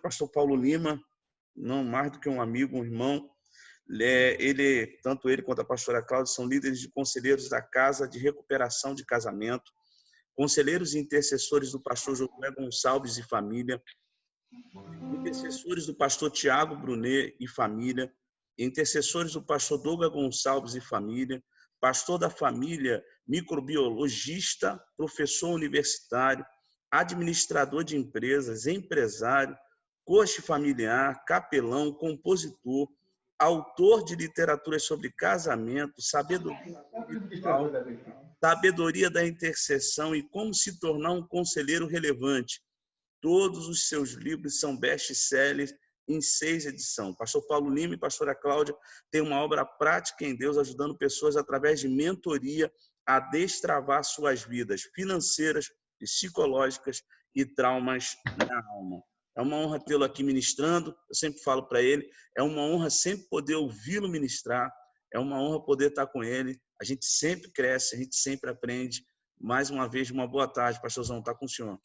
pastor Paulo Lima, não mais do que um amigo, um irmão. Tanto ele quanto a pastora Cláudia são líderes de conselheiros da Casa de Recuperação de Casamento, conselheiros e intercessores do pastor Josué Gonçalves e família, intercessores do pastor Tiago Brunet e família, intercessores do pastor Douglas Gonçalves e família, pastor da família, microbiologista, professor universitário, administrador de empresas, empresário, coach familiar, capelão, compositor, autor de literatura sobre casamento, sabedoria da intercessão e como se tornar um conselheiro relevante. Todos os seus livros são best-sellers em 6 edições. Pastor Paulo Lima e pastora Cláudia têm uma obra prática em Deus, ajudando pessoas através de mentoria a destravar suas vidas financeiras, psicológicas e traumas na alma. É uma honra tê-lo aqui ministrando. Eu sempre falo para ele, é uma honra sempre poder ouvi-lo ministrar, é uma honra poder estar com ele. A gente sempre cresce, a gente sempre aprende. Mais uma vez, uma boa tarde, pastorzão, está com o senhor.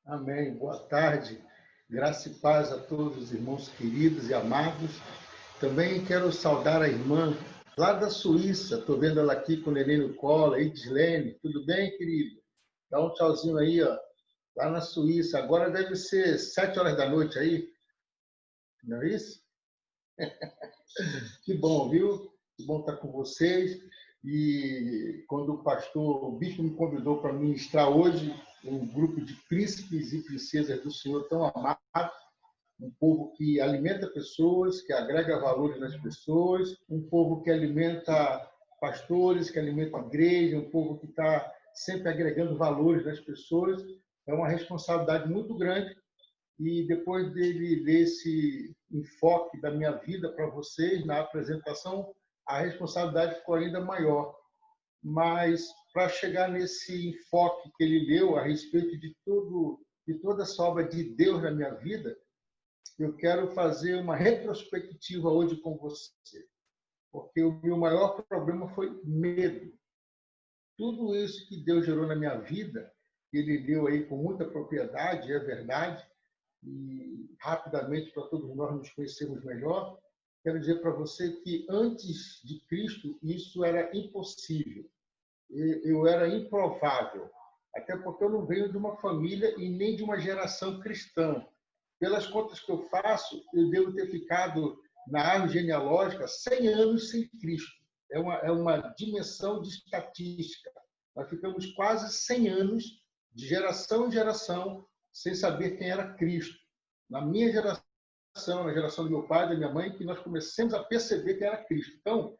Amém. Boa tarde. Graça e paz a todos os irmãos queridos e amados. Também quero saudar a irmã lá da Suíça. Estou vendo ela aqui com o neném no colo, Edilene. Tudo bem, querido? Dá um tchauzinho aí, ó. Lá na Suíça. Agora deve ser 7 horas da noite aí. Não é isso? Que bom, viu? Que bom estar com vocês. E quando o bispo me convidou para ministrar hoje, um grupo de príncipes e princesas do Senhor tão amado, um povo que alimenta pessoas, que agrega valores nas pessoas, um povo que alimenta pastores, que alimenta a igreja, um povo que está sempre agregando valores nas pessoas. É uma responsabilidade muito grande. E depois dele ler esse enfoque da minha vida para vocês na apresentação, a responsabilidade ficou ainda maior. Mas para chegar nesse enfoque que ele deu a respeito de toda essa obra de Deus na minha vida, eu quero fazer uma retrospectiva hoje com você, porque o meu maior problema foi medo. Tudo isso que Deus gerou na minha vida, ele deu aí com muita propriedade, é verdade, e rapidamente para todos nós nos conhecermos melhor, quero dizer para você que antes de Cristo isso era impossível. Eu era improvável, até porque eu não venho de uma família e nem de uma geração cristã. Pelas contas que eu faço, eu devo ter ficado na árvore genealógica 100 anos sem Cristo. É uma dimensão de estatística. Nós ficamos quase 100 anos, de geração em geração, sem saber quem era Cristo. Na minha geração, na geração do meu pai e da minha mãe, que nós começamos a perceber quem era Cristo. Então,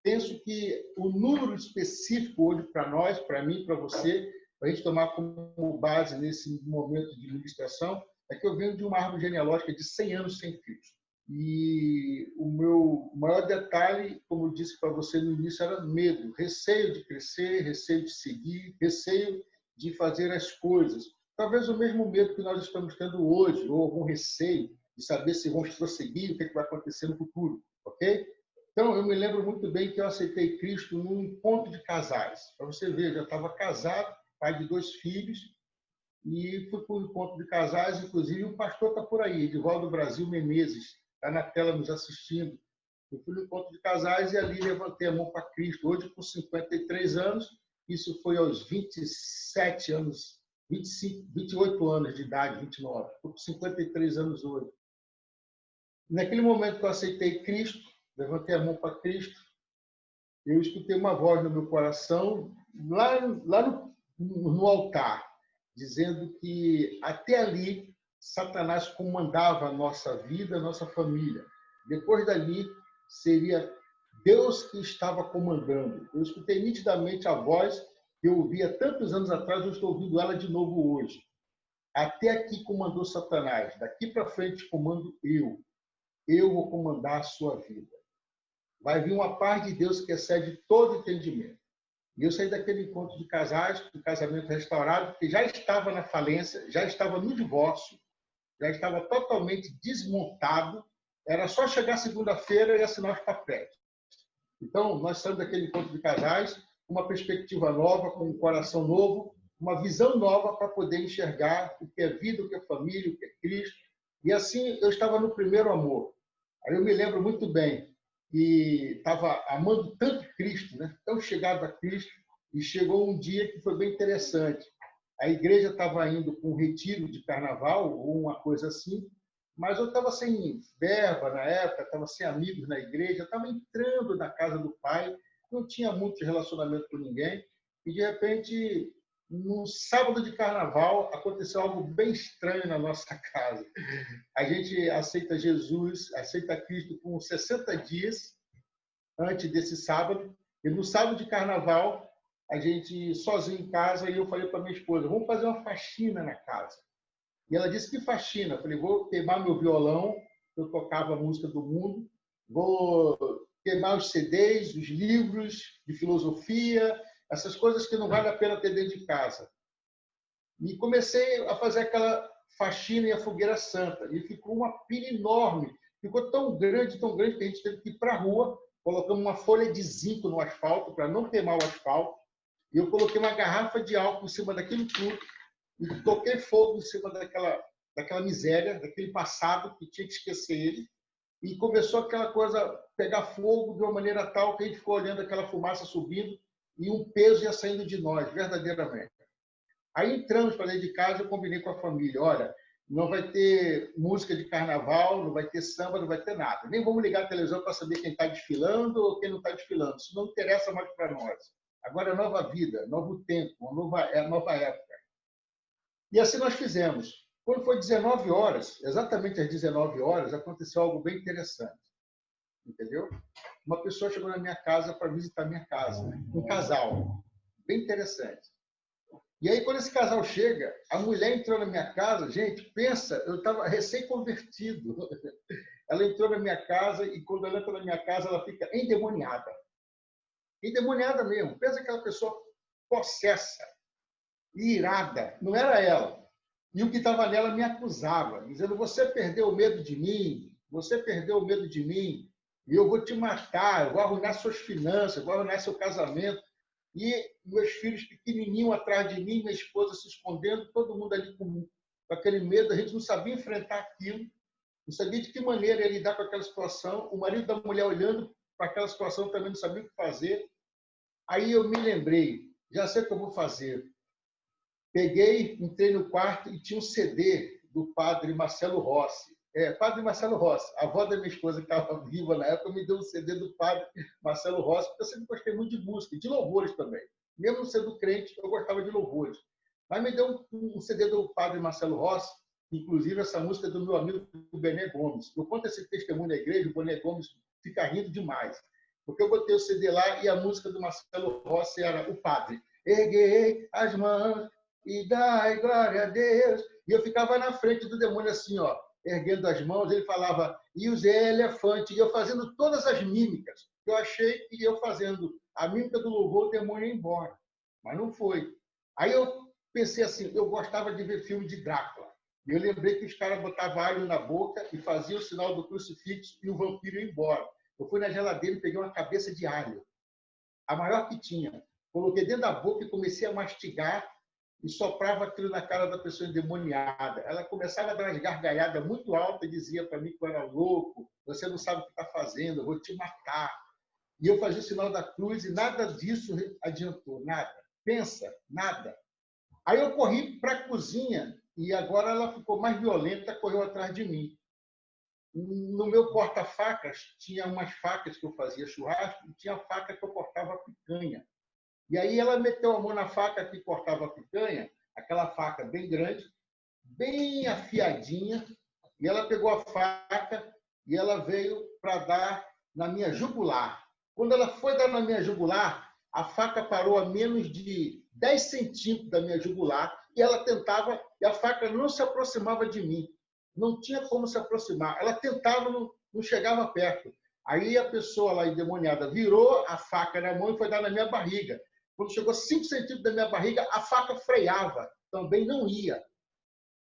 penso que o número específico hoje para nós, para mim, para você, para a gente tomar como base nesse momento de ministração, é que eu venho de uma árvore genealógica de 100 anos sem Cristo. E o meu maior detalhe, como eu disse para você no início, era medo, receio de crescer, receio de seguir, receio de fazer as coisas. Talvez o mesmo medo que nós estamos tendo hoje, ou algum receio de saber se vamos prosseguir, o que vai acontecer no futuro, ok? Então, eu me lembro muito bem que eu aceitei Cristo num encontro de casais. Para você ver, eu já estava casado, pai de 2 filhos, e fui para um encontro de casais, inclusive o pastor está por aí, Edivaldo Brasil Menezes, está na tela nos assistindo. Eu fui no encontro de casais e ali levantei a mão para Cristo. Hoje, com 53 anos, isso foi aos 27 anos, 25, 28 anos de idade, 29. Estou com 53 anos hoje. Naquele momento que eu aceitei Cristo, levantei a mão para Cristo, eu escutei uma voz no meu coração, lá no altar, dizendo que até ali Satanás comandava a nossa vida, a nossa família. Depois dali, seria Deus que estava comandando. Eu escutei nitidamente a voz que eu ouvia tantos anos atrás, eu estou ouvindo ela de novo hoje. Até aqui comandou Satanás, daqui para frente comando eu. Eu vou comandar a sua vida. Vai vir uma paz de Deus que excede todo entendimento. E eu saí daquele encontro de casais, do casamento restaurado, que já estava na falência, já estava no divórcio, já estava totalmente desmontado. Era só chegar segunda-feira e assinar os papéis. Então, nós saímos daquele encontro de casais com uma perspectiva nova, com um coração novo, uma visão nova para poder enxergar o que é vida, o que é família, o que é Cristo. E assim eu estava no primeiro amor. Aí eu me lembro muito bem que estava amando tanto Cristo, né? Tão chegado a Cristo, e chegou um dia que foi bem interessante. A igreja estava indo para um retiro de carnaval, ou uma coisa assim, mas eu estava sem verba na época, estava sem amigos na igreja, estava entrando na casa do pai, não tinha muito relacionamento com ninguém, e de repente, no sábado de carnaval, aconteceu algo bem estranho na nossa casa. A gente aceita Jesus, aceita Cristo com 60 dias antes desse sábado, e no sábado de carnaval, a gente sozinho em casa, e eu falei para minha esposa, vamos fazer uma faxina na casa. E ela disse, que faxina? Eu falei, vou queimar meu violão, eu tocava a música do mundo, vou queimar os CDs, os livros de filosofia, essas coisas que não vale a pena ter dentro de casa. E comecei a fazer aquela faxina e a fogueira santa. E ficou uma pilha enorme. Ficou tão grande que a gente teve que ir para a rua, colocamos uma folha de zinco no asfalto para não queimar o asfalto. E eu coloquei uma garrafa de álcool em cima daquilo tudo e toquei fogo em cima daquela miséria, daquele passado que tinha que esquecer ele. E começou aquela coisa pegar fogo de uma maneira tal que a gente ficou olhando aquela fumaça subindo e um peso ia saindo de nós, verdadeiramente. Aí entramos para dentro de casa, eu combinei com a família, olha, não vai ter música de carnaval, não vai ter samba, não vai ter nada. Nem vamos ligar a televisão para saber quem está desfilando ou quem não está desfilando. Isso não interessa mais para nós. Agora é nova vida, novo tempo, uma nova época. E assim nós fizemos. Quando foi 19 horas, exatamente às 19 horas, aconteceu algo bem interessante. Entendeu? Uma pessoa chegou na minha casa para visitar minha casa, um casal. Bem interessante. E aí, quando esse casal chega, a mulher entrou na minha casa, gente, pensa, eu estava recém-convertido. Ela entrou na minha casa e, quando ela entra na minha casa, ela fica endemoniada. Endemoniada mesmo. Pensa aquela pessoa possessa, irada. Não era ela. E o que estava nela me acusava, dizendo, você perdeu o medo de mim, você perdeu o medo de mim, e eu vou te matar, eu vou arruinar suas finanças, eu vou arruinar seu casamento. E meus filhos pequenininhos atrás de mim, minha esposa se escondendo, todo mundo ali com aquele medo, a gente não sabia enfrentar aquilo, não sabia de que maneira ia lidar com aquela situação, o marido da mulher olhando para aquela situação também não sabia o que fazer. Aí eu me lembrei, já sei o que eu vou fazer. Peguei, entrei no quarto e tinha um CD do padre Marcelo Rossi. Padre Marcelo Rossi, a avó da minha esposa, que estava viva na época, me deu um CD do padre Marcelo Rossi, porque eu sempre gostei muito de música, de louvores também. Mesmo sendo crente, eu gostava de louvores. Mas me deu um CD do padre Marcelo Rossi, inclusive essa música do meu amigo Bené Gomes. Eu conto esse testemunho na igreja, o Bené Gomes fica rindo demais. Porque eu botei o CD lá e a música do Marcelo Rossi era o padre. Erguei as mãos e dai glória a Deus. E eu ficava na frente do demônio assim, ó, erguendo as mãos, ele falava, e o Zé Elefante, e eu fazendo todas as mímicas. Eu achei que eu fazendo a mímica do louvor, o demônio ia embora. Mas não foi. Aí eu pensei assim, eu gostava de ver filme de Drácula. E eu lembrei que os caras botavam alho na boca e faziam o sinal do crucifixo e o vampiro ia embora. Eu fui na geladeira e peguei uma cabeça de alho, a maior que tinha. Coloquei dentro da boca e comecei a mastigar e soprava aquilo na cara da pessoa endemoniada. Ela começava a dar umas gargalhadas muito altas e dizia para mim que eu era louco, você não sabe o que está fazendo, eu vou te matar. E eu fazia o sinal da cruz e nada disso adiantou, nada. Pensa, nada. Aí eu corri para a cozinha e agora ela ficou mais violenta, correu atrás de mim. No meu porta-facas tinha umas facas que eu fazia churrasco e tinha a faca que eu cortava picanha. E aí ela meteu a mão na faca que cortava a picanha, aquela faca bem grande, bem afiadinha, e ela pegou a faca e ela veio para dar na minha jugular. Quando ela foi dar na minha jugular, a faca parou a menos de 10 centímetros da minha jugular e ela tentava, e a faca não se aproximava de mim. Não tinha como se aproximar. Ela tentava, não chegava perto. Aí a pessoa lá endemoniada virou a faca na mão e foi dar na minha barriga. Quando chegou 5 centímetros da minha barriga, a faca freava, também não ia.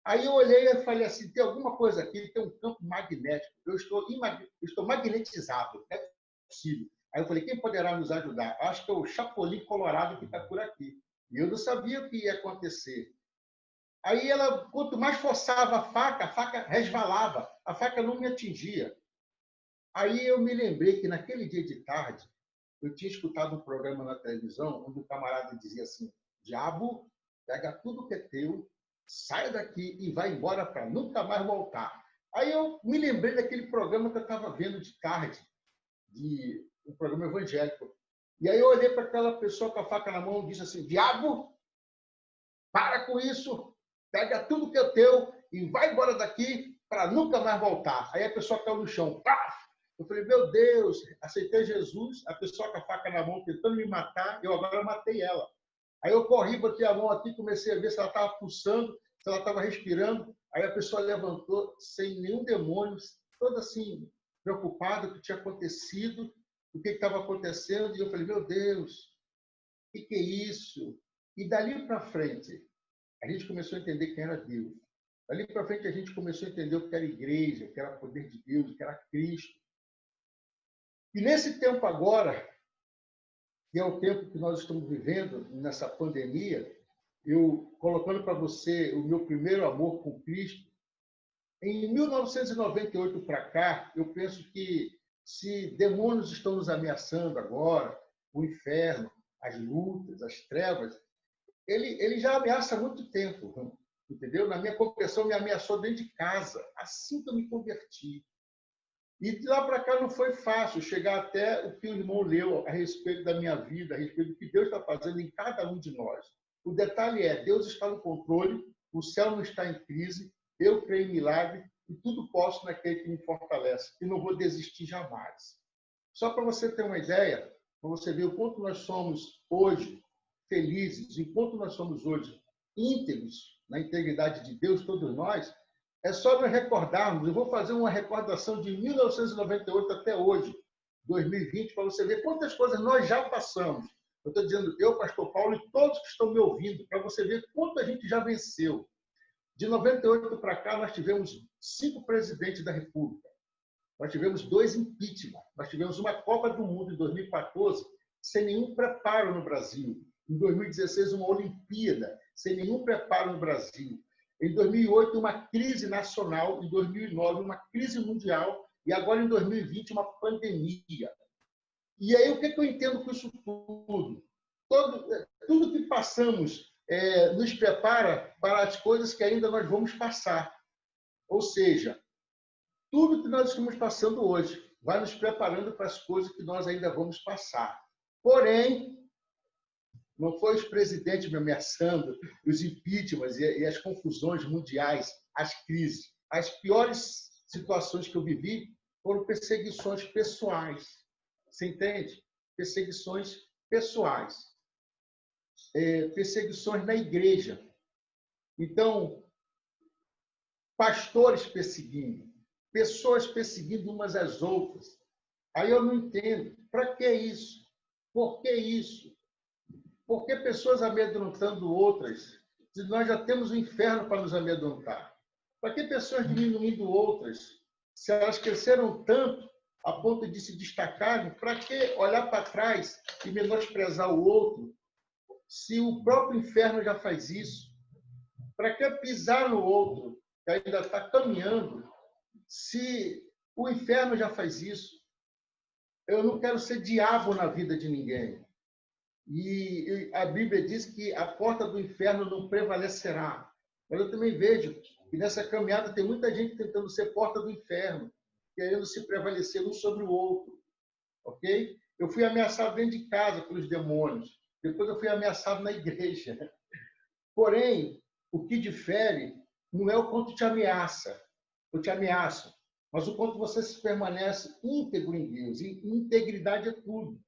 Aí eu olhei e falei assim, tem alguma coisa aqui, tem um campo magnético, eu estou magnetizado, não é possível. Aí eu falei, quem poderá nos ajudar? Acho que é o Chapolin Colorado que está por aqui. E eu não sabia o que ia acontecer. Aí ela, quanto mais forçava a faca resvalava, a faca não me atingia. Aí eu me lembrei que naquele dia de tarde, eu tinha escutado um programa na televisão onde o camarada dizia assim: diabo, pega tudo que é teu, sai daqui e vai embora para nunca mais voltar. Aí eu me lembrei daquele programa que eu estava vendo de tarde, de um programa evangélico. E aí eu olhei para aquela pessoa com a faca na mão e disse assim: diabo, para com isso, pega tudo que é teu e vai embora daqui para nunca mais voltar. Aí a pessoa caiu no chão. Pá! Eu falei, meu Deus, aceitei Jesus, a pessoa com a faca na mão tentando me matar, eu agora matei ela. Aí eu corri, botei a mão aqui, comecei a ver se ela estava pulsando, se ela estava respirando. Aí a pessoa levantou sem nenhum demônio, toda assim, preocupada com o que tinha acontecido, o que estava acontecendo. E eu falei, meu Deus, o que é isso? E dali para frente, a gente começou a entender quem era Deus. Dali para frente, a gente começou a entender o que era igreja, o que era o poder de Deus, o que era Cristo. E nesse tempo agora, que é o tempo que nós estamos vivendo, nessa pandemia, eu colocando para você o meu primeiro amor com Cristo, em 1998 para cá, eu penso que se demônios estão nos ameaçando agora, o inferno, as lutas, as trevas, ele já ameaça há muito tempo, entendeu? Na minha conversão, me ameaçou dentro de casa, assim que eu me converti. E de lá para cá não foi fácil chegar até o que o irmão leu a respeito da minha vida, a respeito do que Deus está fazendo em cada um de nós. O detalhe é, Deus está no controle, o céu não está em crise, eu creio em milagre e tudo posso naquele que me fortalece. E não vou desistir jamais. Só para você ter uma ideia, para você ver o quanto nós somos hoje felizes, o quanto nós somos hoje íntegros na integridade de Deus, todos nós, é só nos recordarmos. Eu vou fazer uma recordação de 1998 até hoje, 2020, para você ver quantas coisas nós já passamos. Eu estou dizendo, eu, pastor Paulo, e todos que estão me ouvindo, para você ver quanto a gente já venceu. De 98 para cá, nós tivemos 5 presidentes da República. Nós tivemos 2 impeachment. Nós tivemos uma Copa do Mundo em 2014, sem nenhum preparo no Brasil. Em 2016, uma Olimpíada, sem nenhum preparo no Brasil. Em 2008, uma crise nacional. Em 2009, uma crise mundial. E agora, em 2020, uma pandemia. E aí, o que eu entendo com isso tudo? Tudo que passamos nos prepara para as coisas que ainda nós vamos passar. Ou seja, tudo que nós estamos passando hoje vai nos preparando para as coisas que nós ainda vamos passar. Porém, não foi os presidentes me ameaçando, os impeachments e as confusões mundiais, as crises. As piores situações que eu vivi foram perseguições pessoais. Você entende? Perseguições pessoais. Perseguições na igreja. Então, pastores perseguindo, pessoas perseguindo umas às outras. Aí eu não entendo. Para que isso? Por que isso? Por que pessoas amedrontando outras, se nós já temos o inferno para nos amedrontar? Para que pessoas diminuindo outras, se elas cresceram tanto a ponto de se destacarem? Para que olhar para trás e menosprezar o outro, se o próprio inferno já faz isso? Para que pisar no outro, que ainda está caminhando, se o inferno já faz isso? Eu não quero ser diabo na vida de ninguém. E a Bíblia diz que a porta do inferno não prevalecerá. Mas eu também vejo que nessa caminhada tem muita gente tentando ser porta do inferno, querendo se prevalecer um sobre o outro. Ok? Eu fui ameaçado dentro de casa pelos demônios. Depois eu fui ameaçado na igreja. Porém, o que difere não é o quanto te ameaça. Eu te ameaço. Mas o quanto você se permanece íntegro em Deus. E integridade é tudo.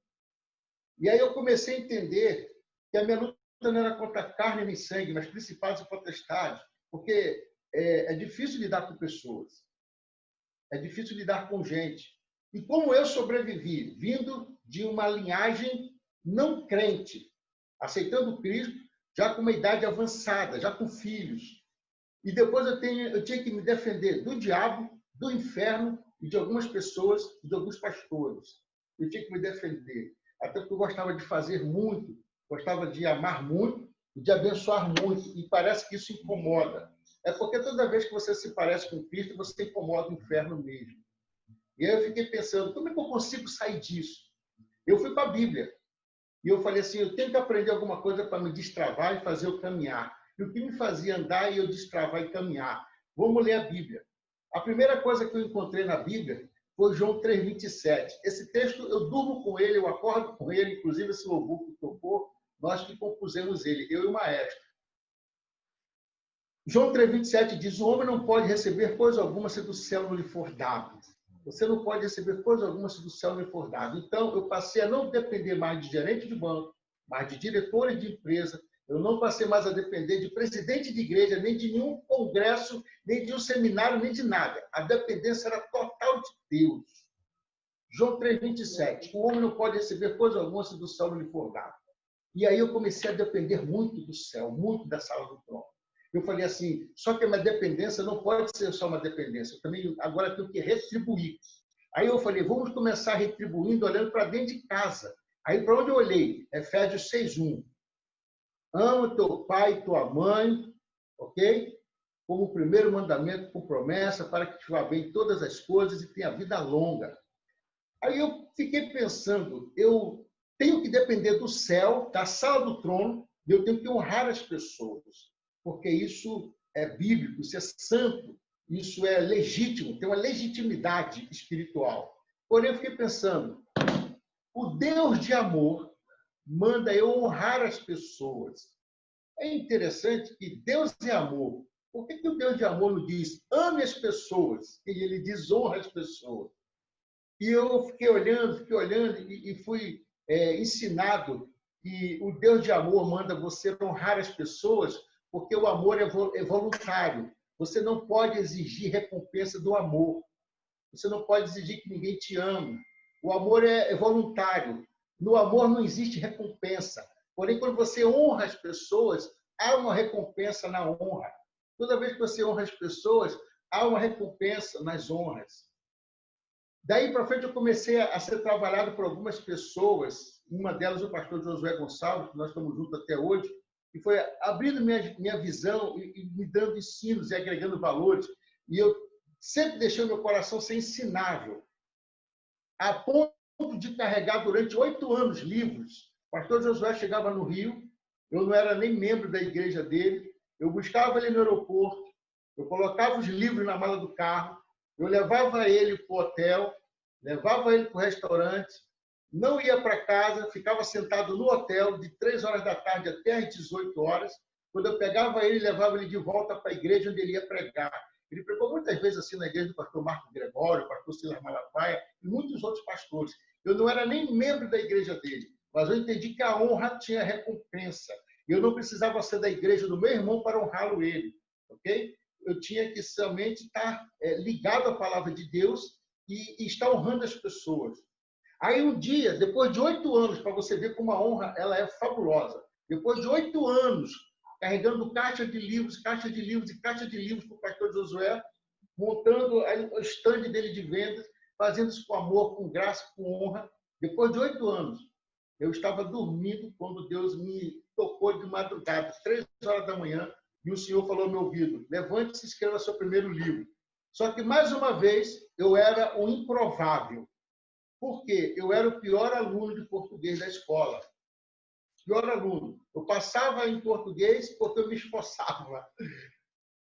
E aí eu comecei a entender que a minha luta não era contra carne nem sangue, mas principados e potestades, porque é difícil lidar com pessoas, é difícil lidar com gente. E como eu sobrevivi, vindo de uma linhagem não crente, aceitando Cristo, já com uma idade avançada, já com filhos. E depois eu tinha que me defender do diabo, do inferno e de algumas pessoas, de alguns pastores. Eu tinha que me defender. Até porque eu gostava de fazer muito, gostava de amar muito, de abençoar muito, e parece que isso incomoda. É porque toda vez que você se parece com Cristo, você incomoda o inferno mesmo. E aí eu fiquei pensando, como é que eu consigo sair disso? Eu fui para a Bíblia. E eu falei assim, eu tenho que aprender alguma coisa para me destravar e fazer eu caminhar. E o que me fazia andar e eu destravar e caminhar? Vamos ler a Bíblia. A primeira coisa que eu encontrei na Bíblia foi João 3,27. Esse texto, eu durmo com ele, eu acordo com ele, inclusive esse louvor que tocou, nós que compusemos ele, eu e o maestro. João 3,27 diz, o homem não pode receber coisa alguma se do céu não lhe for dado. Você não pode receber coisa alguma se do céu não lhe for dado. Então, eu passei a não depender mais de gerente de banco, mais de diretores de empresa. Eu não passei mais a depender de presidente de igreja, nem de nenhum congresso, nem de um seminário, nem de nada. A dependência era total de Deus. João 3,27. O homem não pode receber coisa alguma se do céu não lhe for dado. E aí eu comecei a depender muito do céu, muito da sala do trono. Eu falei assim, só que a minha dependência não pode ser só uma dependência, eu também agora tenho que retribuir. Aí eu falei, vamos começar retribuindo olhando para dentro de casa. Aí para onde eu olhei? Efésios 6:1. Ama teu pai e tua mãe, ok? Como o primeiro mandamento com promessa, para que te vá bem todas as coisas e tenha vida longa. Aí eu fiquei pensando, eu tenho que depender do céu, da sala do trono, e eu tenho que honrar as pessoas. Porque isso é bíblico, isso é santo, isso é legítimo, tem uma legitimidade espiritual. Porém, eu fiquei pensando, o Deus de amor manda eu honrar as pessoas. É interessante que Deus é amor. Por que o Deus de amor não diz ame as pessoas e ele diz honra as pessoas? E eu fiquei olhando e fui ensinado que o Deus de amor manda você honrar as pessoas porque o amor é voluntário. Você não pode exigir recompensa do amor. Você não pode exigir que ninguém te ame. O amor é voluntário. No amor não existe recompensa. Porém, quando você honra as pessoas, há uma recompensa na honra. Toda vez que você honra as pessoas, há uma recompensa nas honras. Daí para frente, eu comecei a ser trabalhado por algumas pessoas. Uma delas, o pastor Josué Gonçalves, que nós estamos juntos até hoje, que foi abrindo minha visão e me dando ensinos e agregando valores. E eu sempre deixei o meu coração ser ensinável, a ponto de carregar durante 8 anos livros. O pastor Josué chegava no Rio, eu não era nem membro da igreja dele, eu buscava ele no aeroporto, eu colocava os livros na mala do carro, eu levava ele para o hotel, levava ele para o restaurante, não ia para casa, ficava sentado no hotel de 3 horas da tarde até às 18 horas. Quando eu pegava ele, levava ele de volta para a igreja onde ele ia pregar. Ele pregou muitas vezes assim na igreja do pastor Marco Gregório, o pastor Silas Malafaia e muitos outros pastores. Eu não era nem membro da igreja dele, mas eu entendi que a honra tinha recompensa. Eu não precisava ser da igreja do meu irmão para honrá-lo ele, ok? Eu tinha que somente estar ligado à palavra de Deus e estar honrando as pessoas. Aí um dia, depois de 8 anos, para você ver como a honra ela é fabulosa, depois de 8 anos, carregando caixa de livros e caixa de livros para o pastor Josué, montando o stand dele de vendas, fazendo isso com amor, com graça, com honra. Depois de 8 anos, eu estava dormindo quando Deus me tocou de madrugada, 3 horas da manhã, e o Senhor falou ao meu ouvido, levante-se e escreva seu primeiro livro. Só que, mais uma vez, eu era o improvável. Por quê? Eu era o pior aluno de português da escola. Pior aluno. Eu passava em português porque eu me esforçava.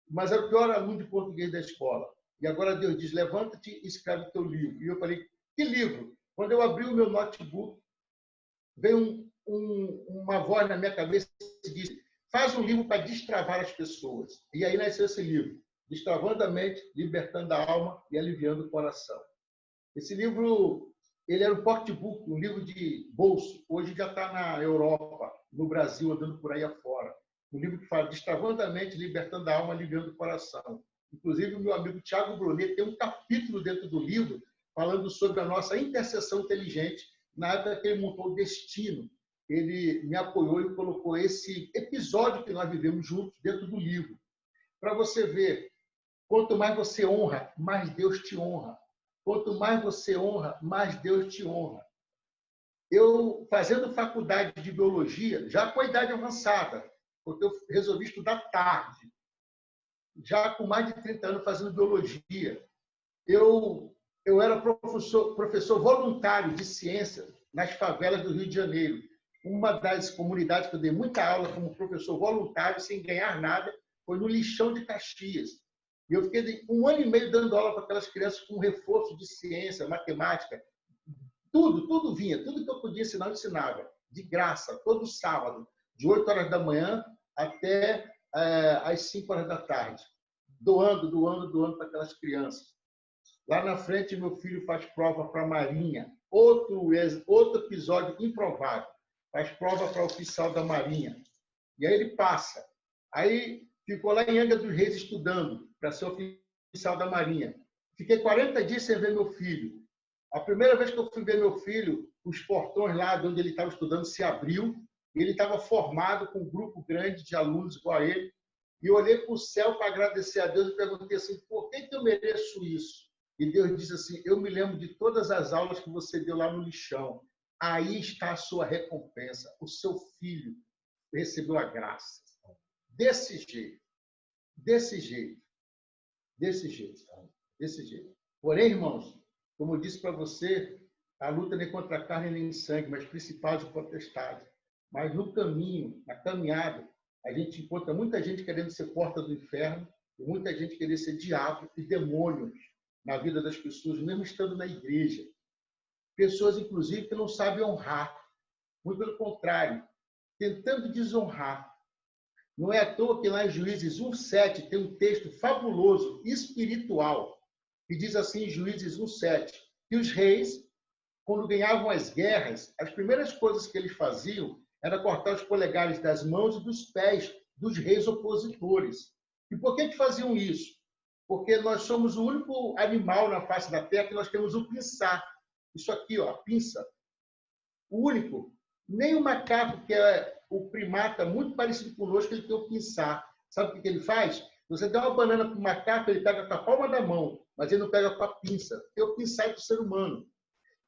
Mas era o pior aluno de português da escola. E agora Deus diz, levanta-te e escreve o teu livro. E eu falei, que livro? Quando eu abri o meu notebook, veio uma voz na minha cabeça e disse, faz um livro para destravar as pessoas. E aí nasceu esse livro, Destravando a Mente, Libertando a Alma e Aliviando o Coração. Esse livro, ele era um pocketbook, um livro de bolso. Hoje já está na Europa, no Brasil, andando por aí afora. Um livro que fala Destravando a Mente, Libertando a Alma, Aliviando o Coração. Inclusive, o meu amigo Tiago Brunet tem um capítulo dentro do livro falando sobre a nossa intercessão inteligente na época que ele montou o Destino. Ele me apoiou e colocou esse episódio que nós vivemos juntos dentro do livro. Para você ver, quanto mais você honra, mais Deus te honra. Quanto mais você honra, mais Deus te honra. Eu, fazendo faculdade de biologia, já com a idade avançada, porque eu resolvi estudar tarde, já com mais de 30 anos fazendo biologia. Eu era professor voluntário de ciência nas favelas do Rio de Janeiro. Uma das comunidades que eu dei muita aula como professor voluntário, sem ganhar nada, foi no Lixão de Caxias. E eu fiquei 1 ano e meio dando aula para aquelas crianças com reforço de ciência, matemática. Tudo vinha. Tudo que eu podia ensinar, eu ensinava. De graça, todo sábado, de 8 horas da manhã até às 5 horas da tarde. Doando para aquelas crianças. Lá na frente, meu filho faz prova para a Marinha. Outro episódio improvável. Faz prova para oficial da Marinha. E aí ele passa. Aí ficou lá em Angra dos Reis estudando para ser oficial da Marinha. Fiquei 40 dias sem ver meu filho. A primeira vez que eu fui ver meu filho, os portões lá de onde ele estava estudando se abriu. E ele estava formado com um grupo grande de alunos igual a ele. E eu olhei para o céu para agradecer a Deus e perguntei assim, por que eu mereço isso? E Deus disse assim, eu me lembro de todas as aulas que você deu lá no Lixão. Aí está a sua recompensa. O seu filho recebeu a graça. Desse jeito. Desse jeito. Desse jeito. Desse jeito. Porém, irmãos, como eu disse para você, a luta nem contra a carne nem sangue, mas principais e potestades. Mas no caminho, na caminhada, a gente encontra muita gente querendo ser porta do inferno e muita gente querendo ser diabo e demônios na vida das pessoas, mesmo estando na igreja. Pessoas, inclusive, que não sabem honrar. Muito pelo contrário, tentando desonrar. Não é à toa que lá em Juízes 1:7 tem um texto fabuloso, espiritual, que diz assim em Juízes 1:7, que os reis, quando ganhavam as guerras, as primeiras coisas que eles faziam era cortar os polegares das mãos e dos pés dos reis opositores. E por que faziam isso? Porque nós somos o único animal na face da terra que nós temos o pinçar. Isso aqui, ó, a pinça. O único. Nem o macaco, que é o primata muito parecido conosco, ele tem o pinçar. Sabe o que ele faz? Você dá uma banana para o macaco, ele pega com a palma da mão, mas ele não pega com a pinça. Tem o pinçar do ser humano.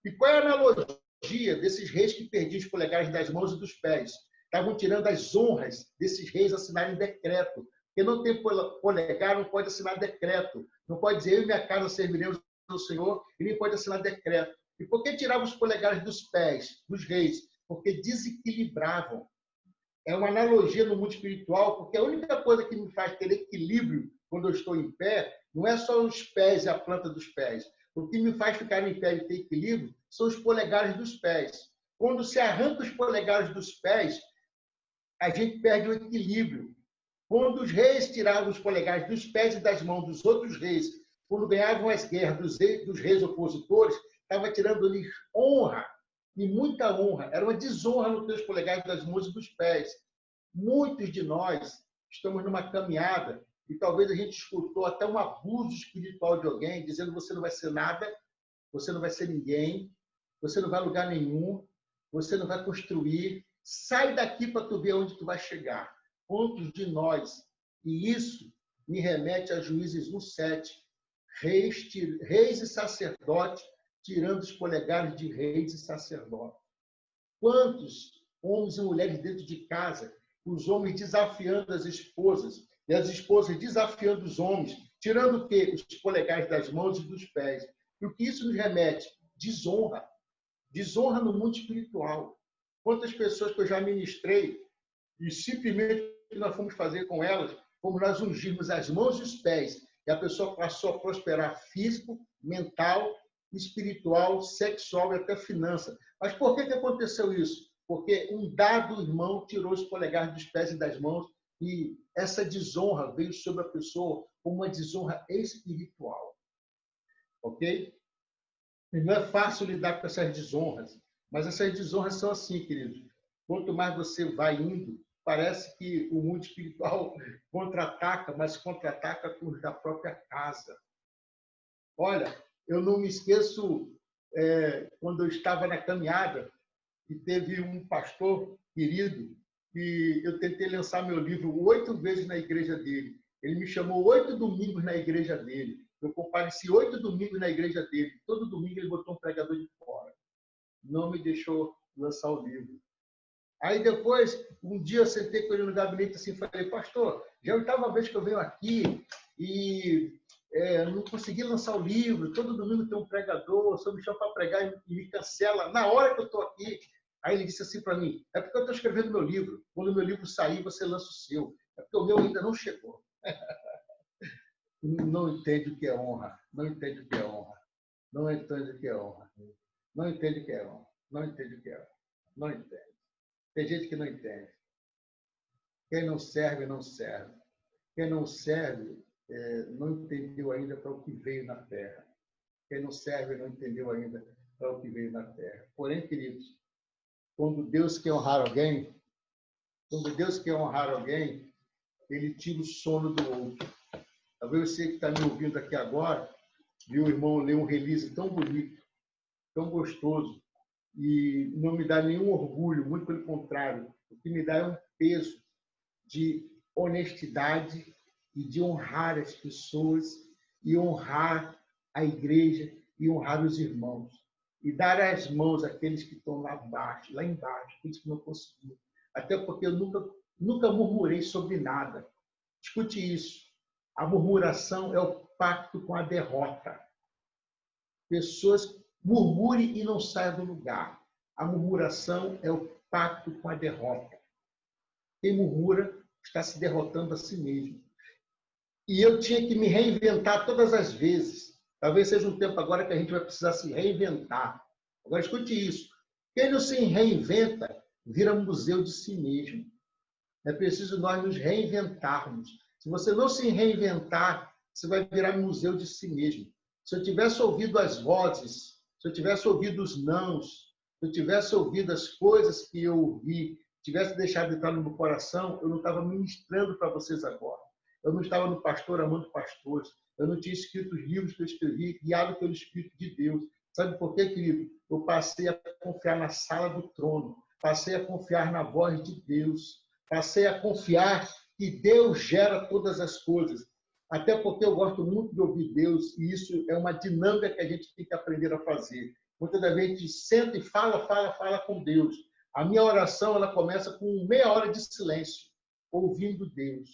E qual é a analogia desses reis que perdiam os polegares das mãos e dos pés? Estavam tirando as honras desses reis assinarem decreto. Quem não tem polegar não pode assinar decreto. Não pode dizer, eu e minha casa serviremos ao Senhor, e nem pode assinar decreto. E por que tiravam os polegares dos pés, dos reis? Porque desequilibravam. É uma analogia no mundo espiritual, porque a única coisa que me faz ter equilíbrio quando eu estou em pé, não é só os pés e a planta dos pés. O que me faz ficar em pé e ter equilíbrio são os polegares dos pés. Quando se arranca os polegares dos pés, a gente perde o equilíbrio. Quando os reis tiravam os polegares dos pés e das mãos dos outros reis, quando ganhavam as guerras dos reis opositores, estava tirando-lhes honra, e muita honra. Era uma desonra nos teus polegares das mãos e dos pés. Muitos de nós estamos numa caminhada e talvez a gente escutou até um abuso espiritual de alguém, dizendo você não vai ser nada, você não vai ser ninguém, você não vai a lugar nenhum, você não vai construir. Sai daqui para tu ver onde tu vai chegar. Quantos de nós? E isso me remete a Juízes 1:7. Reis e sacerdotes tirando os polegares de reis e sacerdotes. Quantos homens e mulheres dentro de casa, os homens desafiando as esposas, e as esposas desafiando os homens, tirando o quê? Os polegares das mãos e dos pés. E o que isso nos remete? Desonra. Desonra no mundo espiritual. Quantas pessoas que eu já ministrei, e simplesmente o que nós fomos fazer com elas, como nós ungirmos as mãos e os pés, e a pessoa passou a prosperar físico, mental, espiritual, sexual e até finança. Mas por que aconteceu isso? Porque um dado irmão tirou os polegares dos pés e das mãos e essa desonra veio sobre a pessoa como uma desonra espiritual. Ok? E não é fácil lidar com essas desonras, mas essas desonras são assim, queridos. Quanto mais você vai indo, parece que o mundo espiritual contra-ataca, mas contra-ataca com os da própria casa. Olha, eu não me esqueço quando eu estava na caminhada e teve um pastor querido e eu tentei lançar meu livro 8 vezes na igreja dele. Ele me chamou 8 domingos na igreja dele. Eu compareci 8 domingos na igreja dele. Todo domingo ele botou um pregador de fora. Não me deixou lançar o livro. Aí depois, um dia eu sentei com ele no gabinete assim e falei, pastor, já é a 8ª vez que eu venho aqui e não consegui lançar o livro, todo domingo tem um pregador, só me chama para pregar e me cancela na hora que eu estou aqui. Aí ele disse assim para mim, é porque eu estou escrevendo meu livro, quando o meu livro sair, você lança o seu, é porque o meu ainda não chegou. Não entende o que é honra, não entende o que é honra, não entende o que é honra, não entende o que é honra, não entende o que é honra, não entende. Tem gente que não entende. Quem não serve, não serve. Quem não serve, não entendeu ainda para o que veio na terra. Quem não serve, não entendeu ainda para o que veio na terra. Porém, queridos, quando Deus quer honrar alguém, ele tira o sono do outro. Talvez você que está me ouvindo aqui agora, viu o irmão ler um release tão bonito, tão gostoso, e não me dá nenhum orgulho, muito pelo contrário. O que me dá é um peso de honestidade e de honrar as pessoas e honrar a igreja e honrar os irmãos. E dar as mãos àqueles que estão lá embaixo, aqueles que não conseguiram. Até porque eu nunca murmurei sobre nada. Escute isso. A murmuração é o pacto com a derrota. Pessoas murmurem e não saiam do lugar. A murmuração é o pacto com a derrota. Quem murmura está se derrotando a si mesmo. E eu tinha que me reinventar todas as vezes. Talvez seja um tempo agora que a gente vai precisar se reinventar. Agora, escute isso. Quem não se reinventa, vira museu de si mesmo. É preciso nós nos reinventarmos. Se você não se reinventar, você vai virar museu de si mesmo. Se eu tivesse ouvido as vozes, se eu tivesse ouvido os nãos, se eu tivesse ouvido as coisas que eu ouvi, tivesse deixado de entrar no meu coração, eu não estava ministrando para vocês agora. Eu não estava no Pastor Amando Pastores. Eu não tinha escrito os livros que eu escrevi, guiado pelo Espírito de Deus. Sabe por quê, querido? Eu passei a confiar na sala do trono. Passei a confiar na voz de Deus. Passei a confiar que Deus gera todas as coisas. Até porque eu gosto muito de ouvir Deus, e isso é uma dinâmica que a gente tem que aprender a fazer. Muitas das vezes a gente senta e fala com Deus. A minha oração ela começa com meia hora de silêncio, ouvindo Deus.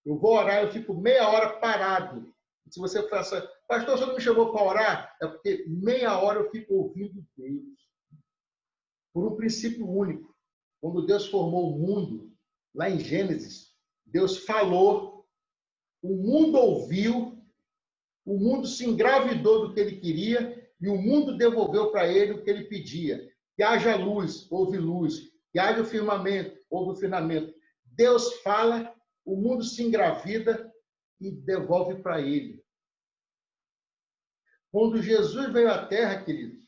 Eu vou orar, eu fico meia hora parado. Se você fala assim, pastor, você não me chamou para orar? É porque meia hora eu fico ouvindo Deus. Por um princípio único. Quando Deus formou o mundo, lá em Gênesis, Deus falou, o mundo ouviu, o mundo se engravidou do que ele queria e o mundo devolveu para ele o que ele pedia. Que haja luz, houve luz. Que haja o firmamento, houve o firmamento. Deus fala, o mundo se engravida e devolve para ele. Quando Jesus veio à Terra, queridos,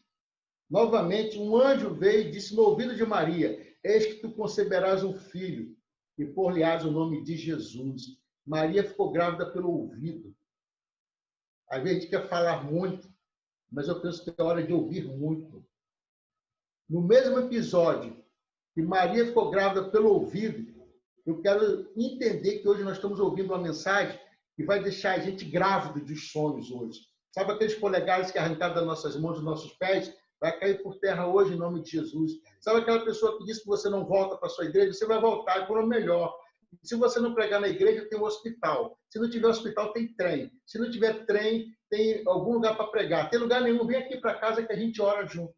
novamente um anjo veio e disse no ouvido de Maria, eis que tu conceberás um filho e por-lhe-ás o nome de Jesus. Maria ficou grávida pelo ouvido. Às vezes a gente quer falar muito, mas eu penso que é hora de ouvir muito. No mesmo episódio que Maria ficou grávida pelo ouvido, eu quero entender que hoje nós estamos ouvindo uma mensagem que vai deixar a gente grávido dos sonhos hoje. Sabe aqueles polegares que arrancaram das nossas mãos, dos nossos pés? Vai cair por terra hoje em nome de Jesus. Sabe aquela pessoa que disse que você não volta para a sua igreja? Você vai voltar, e por um melhor. Se você não pregar na igreja, tem um hospital. Se não tiver hospital, tem trem. Se não tiver trem, tem algum lugar para pregar. Tem lugar nenhum, vem aqui para casa que a gente ora junto.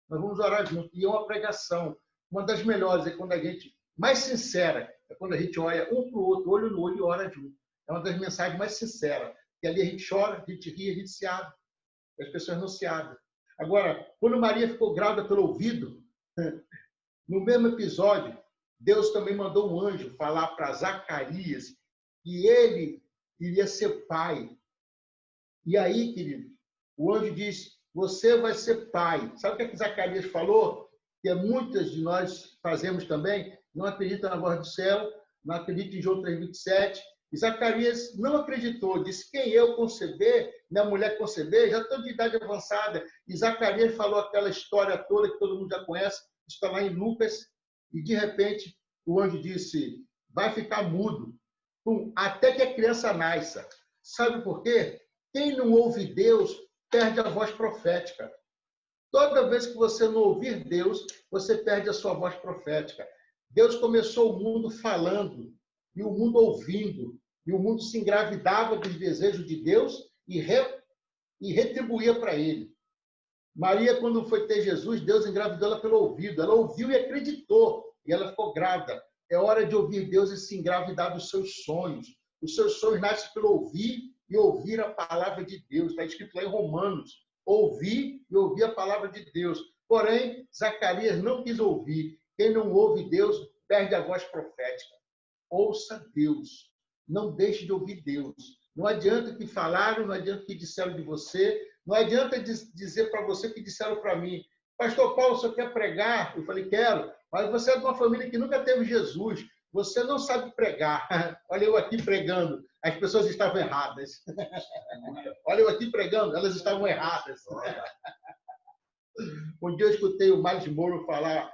Nós vamos orar junto. E é uma pregação. Uma das melhores é quando a gente, mais sincera, é quando a gente olha um para o outro, olho no olho e ora junto. É uma das mensagens mais sinceras. E ali a gente chora, a gente ri, a gente se abre. E as pessoas não se abrem. Agora, quando Maria ficou grávida pelo ouvido, no mesmo episódio, Deus também mandou um anjo falar para Zacarias que ele iria ser pai. E aí, querido, o anjo disse, você vai ser pai. Sabe o que Zacarias falou? Que muitas de nós fazemos também, não acredita na voz do céu, não acredita em João 3,27. E Zacarias não acreditou, disse, quem eu conceber, minha mulher conceber, já estou de idade avançada. E Zacarias falou aquela história toda que todo mundo já conhece, está lá em Lucas, e de repente o anjo disse, vai ficar mudo, até que a criança nasça. Sabe por quê? Quem não ouve Deus perde a voz profética. Toda vez que você não ouvir Deus, você perde a sua voz profética. Deus começou o mundo falando, e o mundo ouvindo, e o mundo se engravidava dos desejos de Deus e retribuía para ele. Maria, quando foi ter Jesus, Deus engravidou ela pelo ouvido. Ela ouviu e acreditou, e ela ficou grávida. É hora de ouvir Deus e se engravidar dos seus sonhos. Os seus sonhos nascem pelo ouvir e ouvir a palavra de Deus. Está escrito lá em Romanos. Ouvir e ouvir a palavra de Deus. Porém, Zacarias não quis ouvir. Quem não ouve Deus perde a voz profética. Ouça Deus. Não deixe de ouvir Deus. Não adianta que falaram, não adianta que disseram de você, não adianta dizer para você que disseram para mim. Pastor Paulo, você quer pregar? Eu falei, quero. Mas você é de uma família que nunca teve Jesus. Você não sabe pregar. Olha eu aqui pregando. As pessoas estavam erradas. Olha eu aqui pregando. Elas estavam erradas. Um dia eu escutei o Miles Moore falar,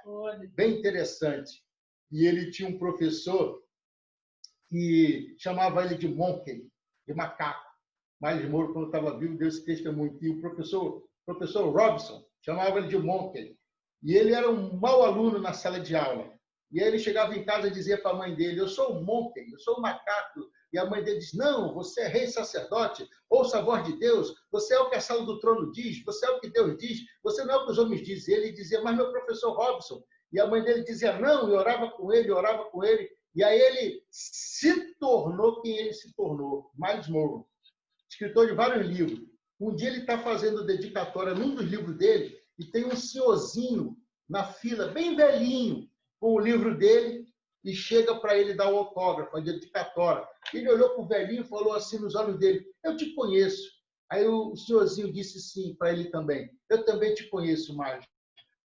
bem interessante. E ele tinha um professor que chamava ele de monkey, de macaco. Miles Moore, quando estava vivo, deu esse testemunho. E o professor Robson chamava ele de monkey. E ele era um mau aluno na sala de aula. E aí ele chegava em casa e dizia para a mãe dele, eu sou um monkey, eu sou um macaco. E a mãe dele diz, não, você é rei sacerdote, ouça a voz de Deus, você é o que a sala do trono diz, você é o que Deus diz, você não é o que os homens dizem. Ele dizia, mas meu professor Robson. E a mãe dele dizia, não, e orava com ele, orava com ele. E aí ele se tornou quem ele se tornou, Miles Moore, escritor de vários livros. Um dia ele está fazendo dedicatória num dos livros dele e tem um senhorzinho na fila, bem velhinho, com o livro dele e chega para ele dar o autógrafo, a dedicatória. Ele olhou para o velhinho e falou assim nos olhos dele, eu te conheço. Aí o senhorzinho disse sim para ele também, eu também te conheço, Miles.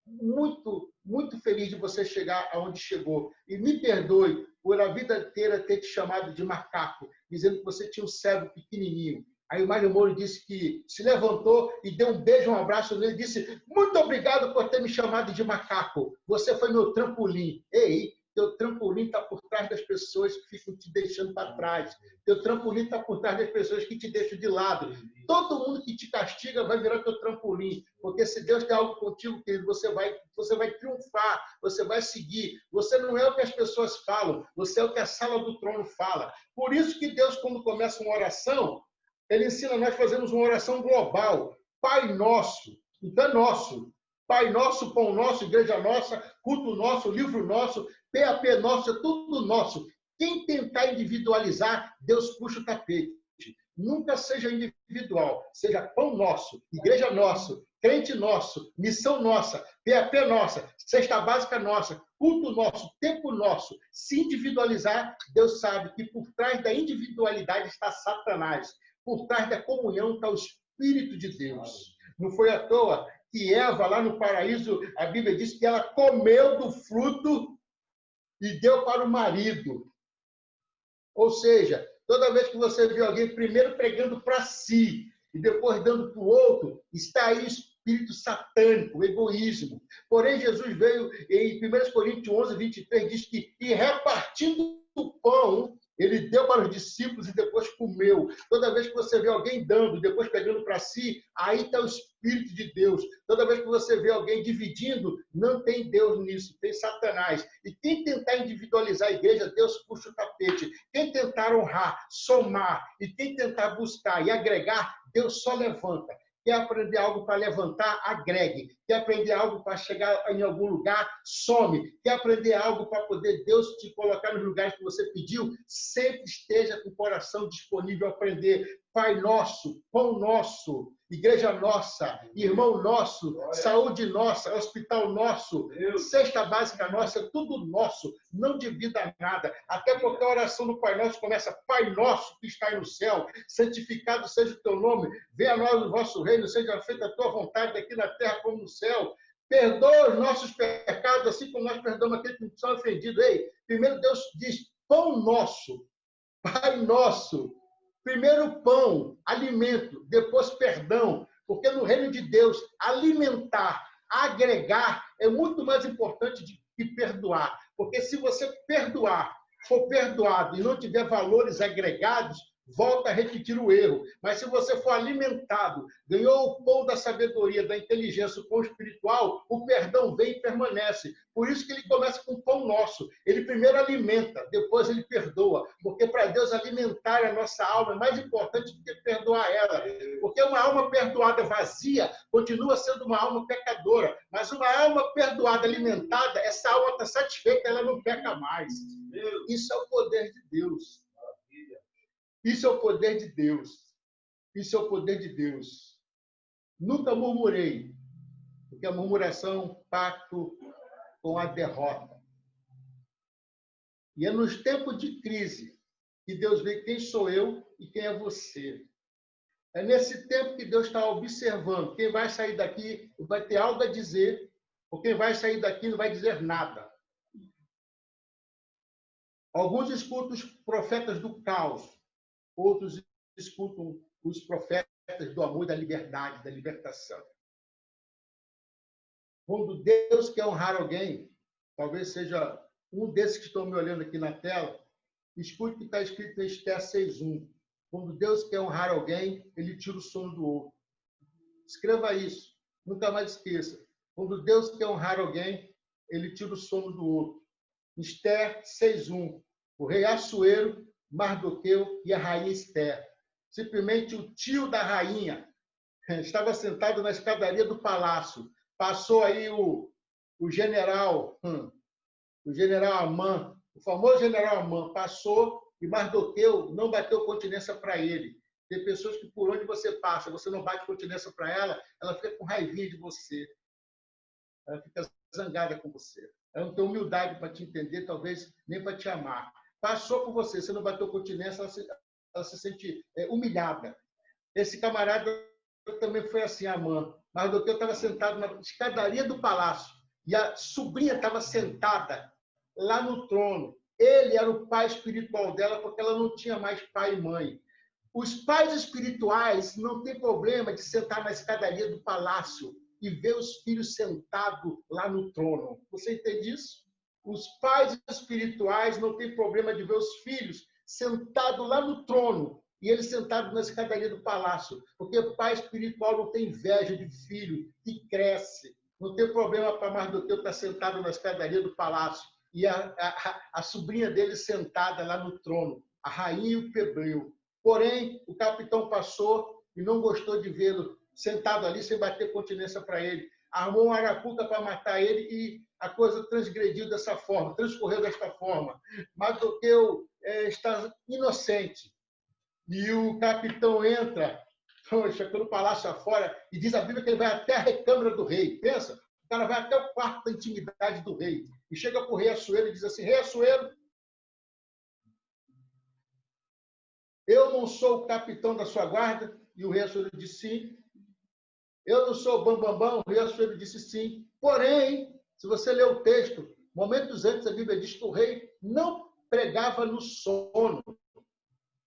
Muito, muito feliz de você chegar aonde chegou. E me perdoe por a vida inteira ter te chamado de macaco, dizendo que você tinha um cérebro pequenininho. Aí o Mário Moro disse que se levantou e deu um beijo, um abraço nele e disse, muito obrigado por ter me chamado de macaco. Você foi meu trampolim. Ei, teu trampolim está por trás das pessoas que ficam te deixando para trás. Teu trampolim está por trás das pessoas que te deixam de lado. Todo mundo que te castiga vai virar teu trampolim. Porque se Deus tem algo contigo, querido, você vai triunfar, você vai seguir. Você não é o que as pessoas falam, você é o que a sala do trono fala. Por isso que Deus, quando começa uma oração, Ele ensina nós fazermos uma oração global. Pai nosso, então é nosso. Pai nosso, pão nosso, igreja nossa, culto nosso, livro nosso, PAP nosso, é tudo nosso. Quem tentar individualizar, Deus puxa o tapete. Nunca seja individual, seja pão nosso, igreja nosso, crente nosso, missão nossa, PAP nossa, cesta básica nossa, culto nosso, tempo nosso. Se individualizar, Deus sabe que por trás da individualidade está Satanás. Por trás da comunhão está o Espírito de Deus. Não foi à toa que Eva, lá no paraíso, a Bíblia diz que ela comeu do fruto e deu para o marido. Ou seja, toda vez que você vê alguém primeiro pregando para si e depois dando para o outro, está aí o espírito satânico, o egoísmo. Porém, Jesus veio em 1 Coríntios 11, 23, diz que, e repartindo o pão, ele deu para os discípulos e depois comeu. Toda vez que você vê alguém dando, depois pegando para si, aí está o Espírito de Deus. Toda vez que você vê alguém dividindo, não tem Deus nisso, tem Satanás. E quem tentar individualizar a igreja, Deus puxa o tapete. Quem tentar honrar, somar, e quem tentar buscar e agregar, Deus só levanta. Quer aprender algo para levantar? Agregue. Quer aprender algo para chegar em algum lugar? Some. Quer aprender algo para poder Deus te colocar nos lugares que você pediu? Sempre esteja com o coração disponível a aprender. Pai nosso, pão nosso, igreja nossa, irmão nosso, saúde nossa, hospital nosso, cesta básica nossa, tudo nosso. Não divida nada. Até porque a oração do Pai Nosso começa, Pai nosso que está no céu, santificado seja o teu nome, venha a nós o vosso reino, seja feita a tua vontade aqui na terra como no céu. Perdoa os nossos pecados, assim como nós perdoamos aqueles que nos são ofendidos. Ei, primeiro Deus diz, pão nosso, Pai nosso. Primeiro pão, alimento, depois perdão. Porque no reino de Deus, alimentar, agregar, é muito mais importante que perdoar. Porque se você perdoar, for perdoado e não tiver valores agregados, volta a repetir o erro. Mas se você for alimentado, ganhou o pão da sabedoria, da inteligência, o pão espiritual, o perdão vem e permanece. Por isso que ele começa com o pão nosso. Ele primeiro alimenta, depois ele perdoa. Porque para Deus alimentar a nossa alma é mais importante do que perdoar ela. Porque uma alma perdoada vazia continua sendo uma alma pecadora. Mas uma alma perdoada, alimentada, essa alma está satisfeita, ela não peca mais. Isso é o poder de Deus. Isso é o poder de Deus. Isso é o poder de Deus. Nunca murmurei, porque a murmuração é um pacto com a derrota. E é nos tempos de crise que Deus vê quem sou eu e quem é você. É nesse tempo que Deus está observando. Quem vai sair daqui vai ter algo a dizer, ou quem vai sair daqui não vai dizer nada. Alguns escutam os profetas do caos, outros escutam os profetas do amor e da liberdade, da libertação. Quando Deus quer honrar alguém, talvez seja um desses que estão me olhando aqui na tela, escute o que está escrito em Esther 6:1. Quando Deus quer honrar alguém, ele tira o sono do outro. Escreva isso, nunca mais esqueça. Quando Deus quer honrar alguém, ele tira o sono do outro. Esther 6:1. O rei Assuero, Mardoqueu e a rainha Esther. Simplesmente o tio da rainha estava sentado na escadaria do palácio. Passou aí o general Amã, o famoso general Amã, passou e Mardoqueu não bateu continência para ele. Tem pessoas que por onde você passa, você não bate continência para ela, ela fica com raivinha de você. Ela fica zangada com você. Ela não tem humildade para te entender, talvez nem para te amar. Passou por você, você não bateu continência, ela se sente humilhada. Esse camarada também foi assim, Amã. Mardoqueu estava sentado na escadaria do palácio e a sobrinha estava sentada lá no trono. Ele era o pai espiritual dela porque ela não tinha mais pai e mãe. Os pais espirituais não têm problema de sentar na escadaria do palácio e ver os filhos sentados lá no trono. Você entende isso? Os pais espirituais não têm problema de ver os filhos sentados lá no trono e ele sentado na escadaria do palácio, porque o pai espiritual não tem inveja de filho que cresce. Não tem problema para Mardoqueu estar sentado na escadaria do palácio e a sobrinha dele sentada lá no trono, a rainha e o plebeu. Porém, o capitão passou e não gostou de vê-lo sentado ali sem bater continência para ele. Armou uma arapuca para matar ele e a coisa transgrediu dessa forma, transcorreu desta forma. Mardoqueu está inocente. E o capitão entra, pelo palácio afora, e diz a Bíblia que ele vai até a recâmara do rei. Pensa, o cara vai até o quarto da intimidade do rei. E chega para o rei Assuero e diz assim, rei Assuero, eu não sou o capitão da sua guarda? E o rei Assuero disse sim. Eu não sou o bambambam? O rei Assuero disse sim. Porém, se você ler o texto, momentos antes a Bíblia diz que o rei não pregava no sono.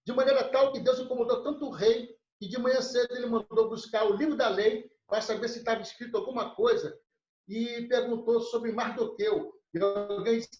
De maneira tal que Deus incomodou tanto o rei que de manhã cedo ele mandou buscar o livro da lei para saber se estava escrito alguma coisa e perguntou sobre Mardoqueu. E alguém disse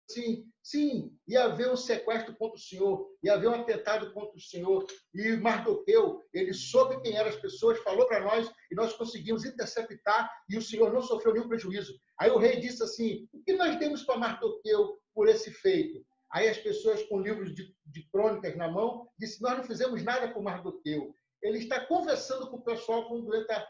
assim, sim, ia haver um sequestro contra o senhor, ia haver um atentado contra o senhor. E Mardoqueu, ele soube quem eram as pessoas, falou para nós e nós conseguimos interceptar e o senhor não sofreu nenhum prejuízo. Aí o rei disse assim, o que nós temos para Mardoqueu por esse feito? Aí as pessoas com livros de crônicas na mão disseram, nós não fizemos nada por Mardoqueu. Ele está conversando com o pessoal quando entra